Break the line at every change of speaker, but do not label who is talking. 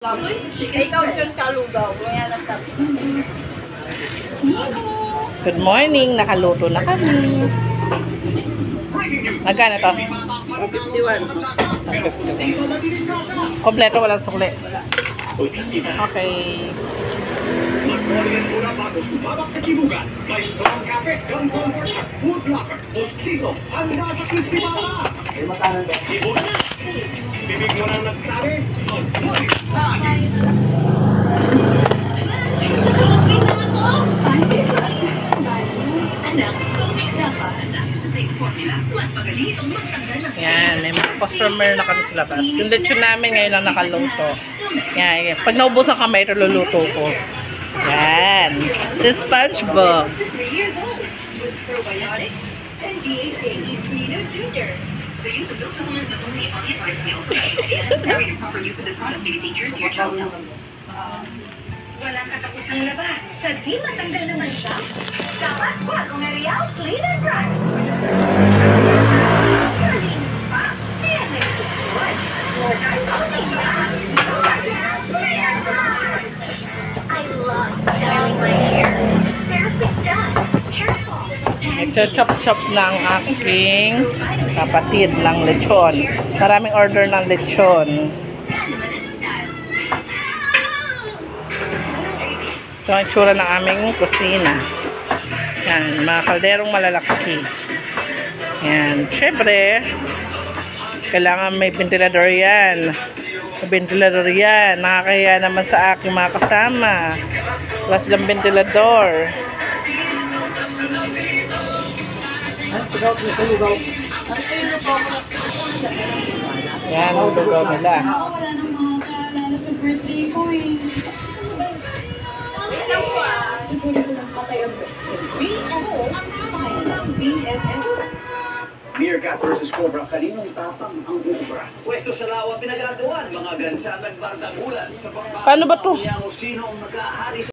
Ikaw dyan sa lugaw.
Good morning, nakaluto na kami. Magkano to?
51.
Kompleto, walang sukli. Okay.
Bibig mo nang nagsabi?
Yan, may mga customer na kami sa labas. Yung lechon namin ngayon lang nakaluto. Yan, pag naubusan kami, ito luluto ko. Yan. The SpongeBob.
The use of milk supplements not only amplifies the outbreak, and necessary and proper use of this product may be dangerous to your child's health.
Walang katapusang labas. Sa di matanggal naman siya, dapat wag kung L'Oreal Clean and Bright. Malinis pa. Kaya nagsusuot. I love styling my hair. Perfect dust. Hair fall.
Nagcha-chop-chop ng aking kapatid ng lechon. Maraming order ng lechon. Ito ang tsura ng aming kusina. Yan, mga kalderong malalaki. Yan, syempre, kailangan may ventilador yan. May ventilador yan. Nakakaya naman sa aking mga kasama. Wala silang ventilador. Yan, ang lugaw nila.
Wala nang mga kaalala sa birthday ko eh. Ituloy ko ng patay ang brisket. BSO ang pangalan ng BSO.
Meerkat versus Cobra, kaninong tapang ang Cobra? Pwesto sa lawa pinagagawan, mga gansa nagbardagulan sa pagpapalong
Paano ba to?
sino ang nag-ahari sa